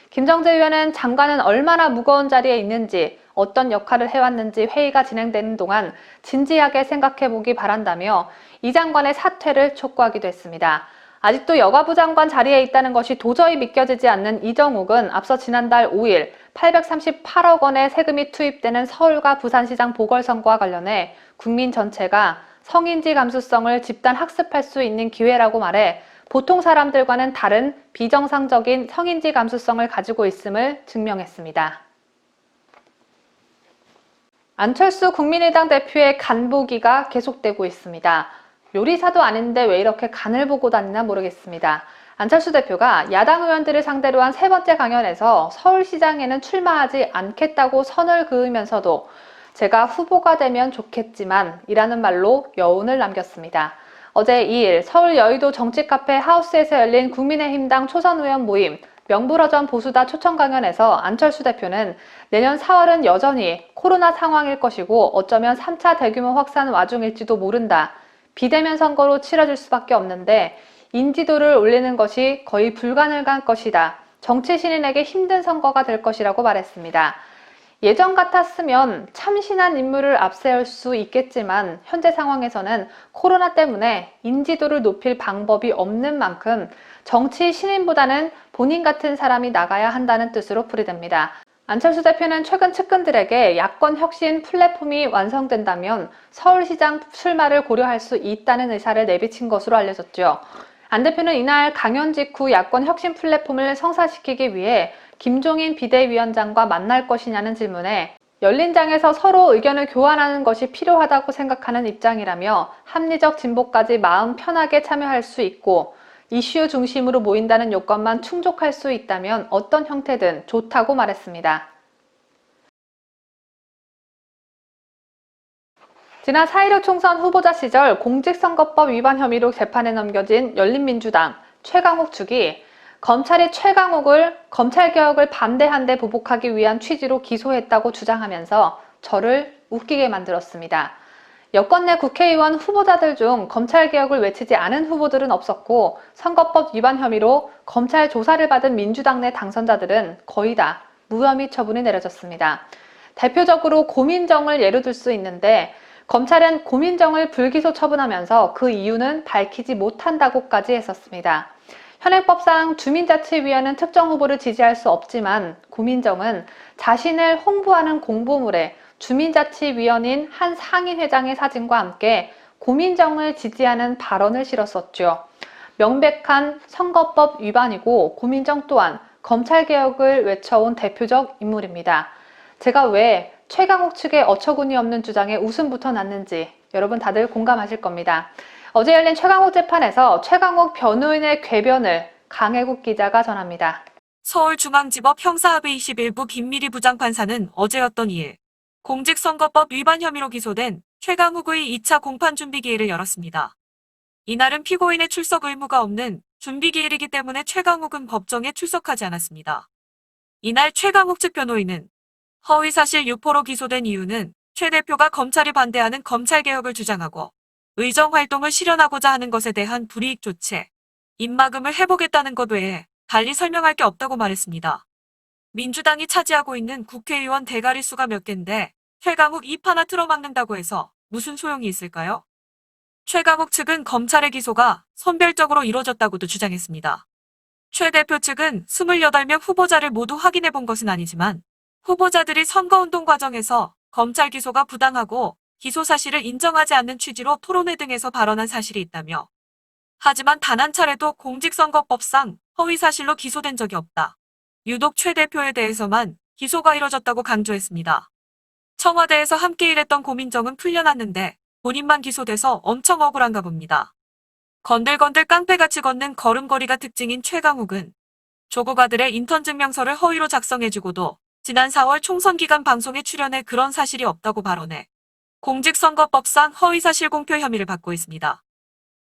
김정재 의원은 장관은 얼마나 무거운 자리에 있는지, 어떤 역할을 해왔는지 회의가 진행되는 동안 진지하게 생각해보기 바란다며 이 장관의 사퇴를 촉구하기도 했습니다. 아직도 여가부 장관 자리에 있다는 것이 도저히 믿겨지지 않는 이정옥은 앞서 지난달 5일 838억 원의 세금이 투입되는 서울과 부산시장 보궐선거와 관련해 국민 전체가 성인지 감수성을 집단 학습할 수 있는 기회라고 말해 보통 사람들과는 다른 비정상적인 성인지 감수성을 가지고 있음을 증명했습니다. 안철수 국민의당 대표의 간보기가 계속되고 있습니다. 요리사도 아닌데 왜 이렇게 간을 보고 다니나 모르겠습니다. 안철수 대표가 야당 의원들을 상대로 한 세 번째 강연에서 서울시장에는 출마하지 않겠다고 선을 그으면서도 제가 후보가 되면 좋겠지만 이라는 말로 여운을 남겼습니다. 어제 2일 서울 여의도 정치카페 하우스에서 열린 국민의힘당 초선 의원 모임 명불허전 보수다 초청 강연에서 안철수 대표는 내년 4월은 여전히 코로나 상황일 것이고 어쩌면 3차 대규모 확산 와중일지도 모른다. 비대면 선거로 치러질 수밖에 없는데 인지도를 올리는 것이 거의 불가능한 것이다. 정치 신인에게 힘든 선거가 될 것이라고 말했습니다. 예전 같았으면 참신한 인물을 앞세울 수 있겠지만 현재 상황에서는 코로나 때문에 인지도를 높일 방법이 없는 만큼 정치 신인보다는 본인 같은 사람이 나가야 한다는 뜻으로 풀이됩니다. 안철수 대표는 최근 측근들에게 야권 혁신 플랫폼이 완성된다면 서울시장 출마를 고려할 수 있다는 의사를 내비친 것으로 알려졌죠. 안 대표는 이날 강연 직후 야권 혁신 플랫폼을 성사시키기 위해 김종인 비대위원장과 만날 것이냐는 질문에 열린장에서 서로 의견을 교환하는 것이 필요하다고 생각하는 입장이라며 합리적 진보까지 마음 편하게 참여할 수 있고 이슈 중심으로 모인다는 요건만 충족할 수 있다면 어떤 형태든 좋다고 말했습니다. 지난 4.16 총선 후보자 시절 공직선거법 위반 혐의로 재판에 넘겨진 열린민주당 최강욱 측이 검찰이 최강욱을 검찰개혁을 반대한 데 보복하기 위한 취지로 기소했다고 주장하면서 저를 웃기게 만들었습니다. 여권 내 국회의원 후보자들 중 검찰개혁을 외치지 않은 후보들은 없었고 선거법 위반 혐의로 검찰 조사를 받은 민주당 내 당선자들은 거의 다 무혐의 처분이 내려졌습니다. 대표적으로 고민정을 예로 들 수 있는데 검찰은 고민정을 불기소 처분하면서 그 이유는 밝히지 못한다고까지 했었습니다. 현행법상 주민자치위원회는 특정 후보를 지지할 수 없지만 고민정은 자신을 홍보하는 공보물에 주민자치위원인 한 상인회장의 사진과 함께 고민정을 지지하는 발언을 실었었죠. 명백한 선거법 위반이고 고민정 또한 검찰개혁을 외쳐온 대표적 인물입니다. 제가 왜 최강욱 측의 어처구니 없는 주장에 웃음부터 났는지 여러분 다들 공감하실 겁니다. 어제 열린 최강욱 재판에서 최강욱 변호인의 궤변을 강혜국 기자가 전합니다. 서울중앙지법 형사합의 21부 김미리 부장판사는 어제였던 2일 공직선거법 위반 혐의로 기소된 최강욱의 2차 공판준비기일을 열었습니다. 이날은 피고인의 출석 의무가 없는 준비기일이기 때문에 최강욱은 법정에 출석하지 않았습니다. 이날 최강욱 측 변호인은 허위사실 유포로 기소된 이유는 최 대표가 검찰이 반대하는 검찰개혁을 주장하고 의정활동을 실현하고자 하는 것에 대한 불이익 조치, 입막음을 해보겠다는 것 외에 달리 설명할 게 없다고 말했습니다. 민주당이 차지하고 있는 국회의원 대가리 수가 몇 개인데 최강욱 입 하나 틀어막는다고 해서 무슨 소용이 있을까요? 최강욱 측은 검찰의 기소가 선별적으로 이뤄졌다고도 주장했습니다. 최 대표 측은 28명 후보자를 모두 확인해 본 것은 아니지만 후보자들이 선거운동 과정에서 검찰 기소가 부당하고 기소 사실을 인정하지 않는 취지로 토론회 등에서 발언한 사실이 있다며 하지만 단 한 차례도 공직선거법상 허위사실로 기소된 적이 없다. 유독 최 대표에 대해서만 기소가 이뤄졌다고 강조했습니다. 청와대에서 함께 일했던 고민정은 풀려났는데 본인만 기소돼서 엄청 억울한가 봅니다. 건들건들 깡패같이 걷는 걸음걸이가 특징인 최강욱은 조국 아들의 인턴 증명서를 허위로 작성해주고도 지난 4월 총선 기간 방송에 출연해 그런 사실이 없다고 발언해 공직선거법상 허위사실 공표 혐의를 받고 있습니다.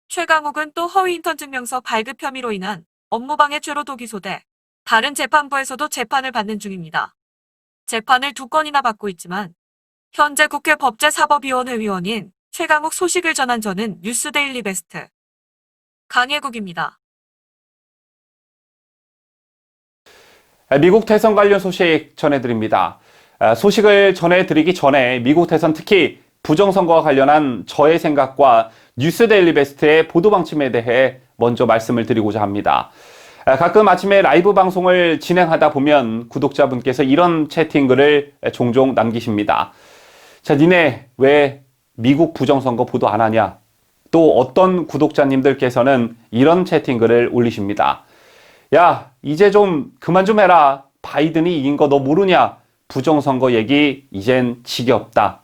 최강욱은 또 허위 인턴 증명서 발급 혐의로 인한 업무방해죄로도 기소돼 다른 재판부에서도 재판을 받는 중입니다. 재판을 2건이나 받고 있지만 현재 국회 법제사법위원회 위원인 최강욱 소식을 전한 저는 뉴스데일리 베스트 강혜국입니다. 미국 대선 관련 소식 전해드립니다. 소식을 전해드리기 전에 미국 대선 특히 부정선거와 관련한 저의 생각과 뉴스데일리 베스트의 보도 방침에 대해 먼저 말씀을 드리고자 합니다. 가끔 아침에 라이브 방송을 진행하다 보면 구독자분께서 이런 채팅글을 종종 남기십니다. 자, 니네 왜 미국 부정선거 보도 안 하냐? 또 어떤 구독자님들께서는 이런 채팅글을 올리십니다. 야, 이제 좀 그만 좀 해라. 바이든이 이긴 거 너 모르냐? 부정선거 얘기 이젠 지겹다.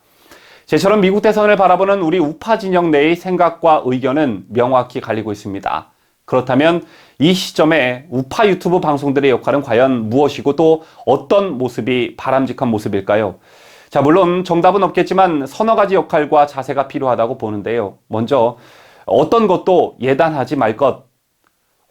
제처럼 미국 대선을 바라보는 우리 우파 진영 내의 생각과 의견은 명확히 갈리고 있습니다. 그렇다면 이 시점에 우파 유튜브 방송들의 역할은 과연 무엇이고 또 어떤 모습이 바람직한 모습일까요? 자, 물론 정답은 없겠지만 서너 가지 역할과 자세가 필요하다고 보는데요. 먼저 어떤 것도 예단하지 말 것.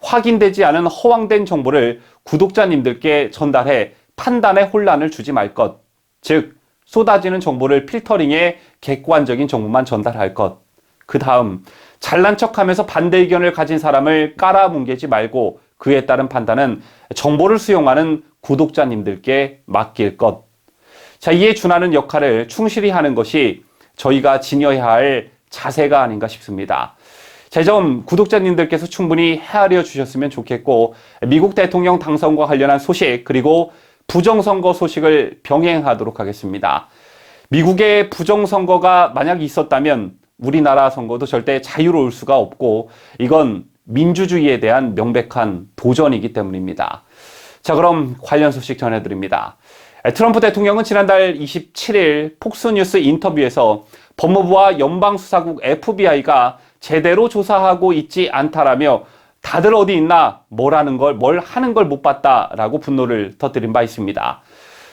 확인되지 않은 허황된 정보를 구독자님들께 전달해 판단에 혼란을 주지 말 것. 즉, 쏟아지는 정보를 필터링해 객관적인 정보만 전달할 것. 그 다음, 잘난 척하면서 반대 의견을 가진 사람을 깔아뭉개지 말고 그에 따른 판단은 정보를 수용하는 구독자님들께 맡길 것. 자, 이에 준하는 역할을 충실히 하는 것이 저희가 지녀야 할 자세가 아닌가 싶습니다. 자, 좀 구독자님들께서 충분히 헤아려 주셨으면 좋겠고 미국 대통령 당선과 관련한 소식 그리고 부정선거 소식을 병행하도록 하겠습니다. 미국의 부정선거가 만약 있었다면 우리나라 선거도 절대 자유로울 수가 없고 이건 민주주의에 대한 명백한 도전이기 때문입니다. 자, 그럼 관련 소식 전해드립니다. 트럼프 대통령은 지난달 27일 폭스뉴스 인터뷰에서 법무부와 연방수사국 FBI가 제대로 조사하고 있지 않다라며 다들 어디 있나 뭘 하는 걸 못 봤다라고 분노를 터뜨린 바 있습니다.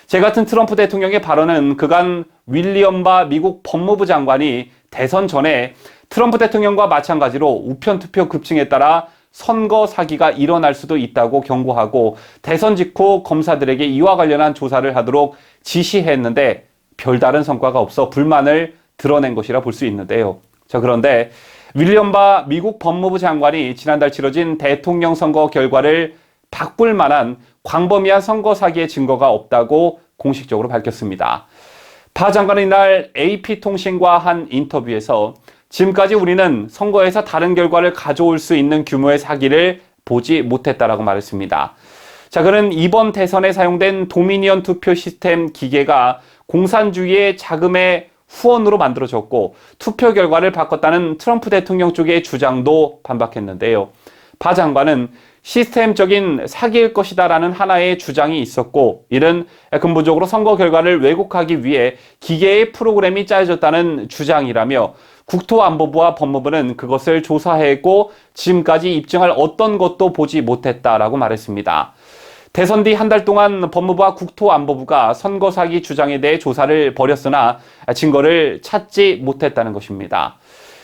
제 같은 트럼프 대통령의 발언은 그간 윌리엄 바 미국 법무부 장관이 대선 전에 트럼프 대통령과 마찬가지로 우편투표 급증에 따라 선거 사기가 일어날 수도 있다고 경고하고 대선 직후 검사들에게 이와 관련한 조사를 하도록 지시했는데 별다른 성과가 없어 불만을 드러낸 것이라 볼 수 있는데요. 자, 그런데 윌리엄 바 미국 법무부 장관이 지난달 치러진 대통령 선거 결과를 바꿀 만한 광범위한 선거 사기의 증거가 없다고 공식적으로 밝혔습니다. 바 장관은 이날 AP통신과 한 인터뷰에서 지금까지 우리는 선거에서 다른 결과를 가져올 수 있는 규모의 사기를 보지 못했다라고 말했습니다. 자, 그는 이번 대선에 사용된 도미니언 투표 시스템 기계가 공산주의의 자금의 후원으로 만들어졌고 투표 결과를 바꿨다는 트럼프 대통령 쪽의 주장도 반박했는데요. 바 장관은 시스템적인 사기일 것이다라는 하나의 주장이 있었고, 이는 근본적으로 선거 결과를 왜곡하기 위해 기계의 프로그램이 짜여졌다는 주장이라며 국토안보부와 법무부는 그것을 조사했고 지금까지 입증할 어떤 것도 보지 못했다라고 말했습니다. 대선 뒤 한 달 동안 법무부와 국토안보부가 선거 사기 주장에 대해 조사를 벌였으나 증거를 찾지 못했다는 것입니다.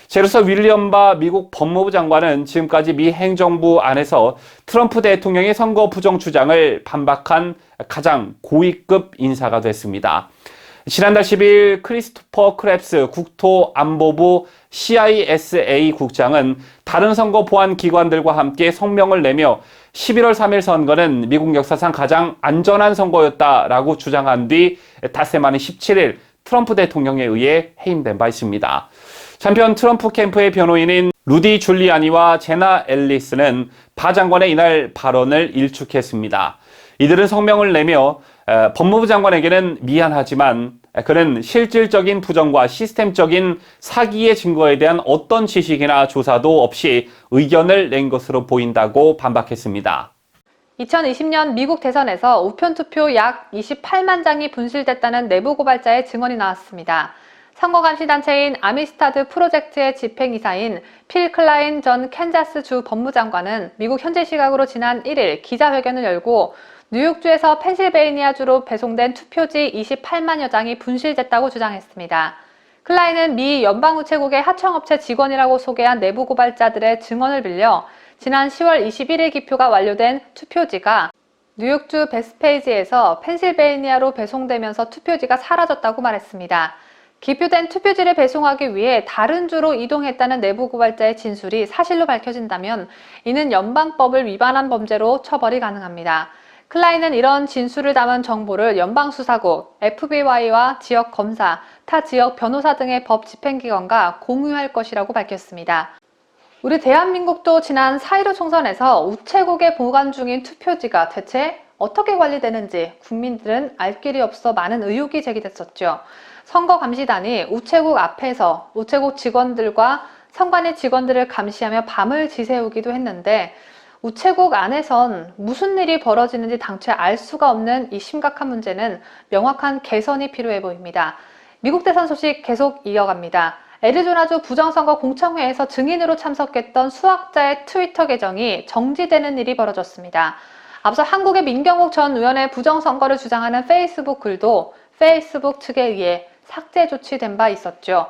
제로서 윌리엄 바 미국 법무부 장관은 지금까지 미 행정부 안에서 트럼프 대통령의 선거 부정 주장을 반박한 가장 고위급 인사가 됐습니다. 지난달 10일 크리스토퍼 크랩스 국토안보부 CISA 국장은 다른 선거 보안 기관들과 함께 성명을 내며 11월 3일 선거는 미국 역사상 가장 안전한 선거였다라고 주장한 뒤 닷새 만인 17일 트럼프 대통령에 의해 해임된 바 있습니다. 한편 트럼프 캠프의 변호인인 루디 줄리아니와 제나 앨리스는 바 장관의 이날 발언을 일축했습니다. 이들은 성명을 내며 법무부 장관에게는 미안하지만 그는 실질적인 부정과 시스템적인 사기의 증거에 대한 어떤 지식이나 조사도 없이 의견을 낸 것으로 보인다고 반박했습니다. 2020년 미국 대선에서 우편 투표 약 28만 장이 분실됐다는 내부 고발자의 증언이 나왔습니다. 선거감시단체인 아미스타드 프로젝트의 집행이사인 필 클라인 전 캔자스주 법무장관은 미국 현지 시각으로 지난 1일 기자회견을 열고 뉴욕주에서 펜실베이니아주로 배송된 투표지 28만여 장이 분실됐다고 주장했습니다. 클라인은 미 연방우체국의 하청업체 직원이라고 소개한 내부 고발자들의 증언을 빌려 지난 10월 21일 기표가 완료된 투표지가 뉴욕주 베스페이지에서 펜실베이니아로 배송되면서 투표지가 사라졌다고 말했습니다. 기표된 투표지를 배송하기 위해 다른 주로 이동했다는 내부 고발자의 진술이 사실로 밝혀진다면 이는 연방법을 위반한 범죄로 처벌이 가능합니다. 클라인은 이런 진술을 담은 정보를 연방수사국, FBI와 지역 검사, 타 지역 변호사 등의 법 집행기관과 공유할 것이라고 밝혔습니다. 우리 대한민국도 지난 4.15 총선에서 우체국에 보관 중인 투표지가 대체 어떻게 관리되는지 국민들은 알 길이 없어 많은 의혹이 제기됐었죠. 선거감시단이 우체국 앞에서 우체국 직원들과 선관위 직원들을 감시하며 밤을 지새우기도 했는데 우체국 안에선 무슨 일이 벌어지는지 당최 알 수가 없는 이 심각한 문제는 명확한 개선이 필요해 보입니다. 미국 대선 소식 계속 이어갑니다. 애리조나주 부정선거 공청회에서 증인으로 참석했던 수학자의 트위터 계정이 정지되는 일이 벌어졌습니다. 앞서 한국의 민경욱 전 의원의 부정선거를 주장하는 페이스북 글도 페이스북 측에 의해 삭제 조치된 바 있었죠.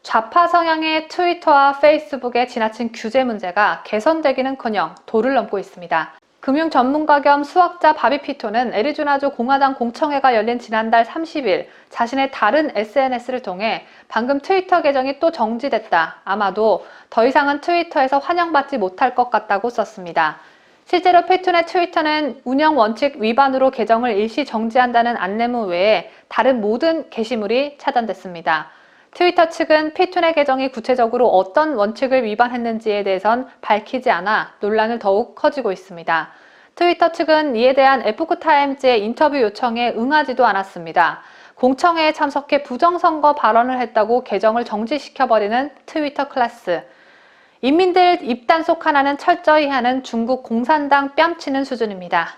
좌파 성향의 트위터와 페이스북의 지나친 규제 문제가 개선되기는커녕 도를 넘고 있습니다. 금융 전문가 겸 수학자 바비 피토는 애리조나주 공화당 공청회가 열린 지난달 30일 자신의 다른 SNS를 통해 방금 트위터 계정이 또 정지됐다. 아마도 더 이상은 트위터에서 환영받지 못할 것 같다고 썼습니다. 실제로 피톤의 트위터는 운영 원칙 위반으로 계정을 일시 정지한다는 안내문 외에 다른 모든 게시물이 차단됐습니다. 트위터 측은 피톤의 계정이 구체적으로 어떤 원칙을 위반했는지에 대해선 밝히지 않아 논란을 더욱 커지고 있습니다. 트위터 측은 이에 대한 에포크타임즈의 인터뷰 요청에 응하지도 않았습니다. 공청회에 참석해 부정선거 발언을 했다고 계정을 정지시켜버리는 트위터 클래스. 인민들 입단속 하나는 철저히 하는 중국 공산당 뺨치는 수준입니다.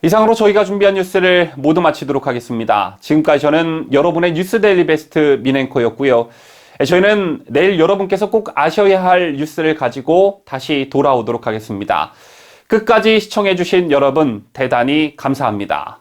이상으로 저희가 준비한 뉴스를 모두 마치도록 하겠습니다. 지금까지 저는 여러분의 뉴스 데일리 베스트 민앵커였고요. 저희는 내일 여러분께서 꼭 아셔야 할 뉴스를 가지고 다시 돌아오도록 하겠습니다. 끝까지 시청해주신 여러분 대단히 감사합니다.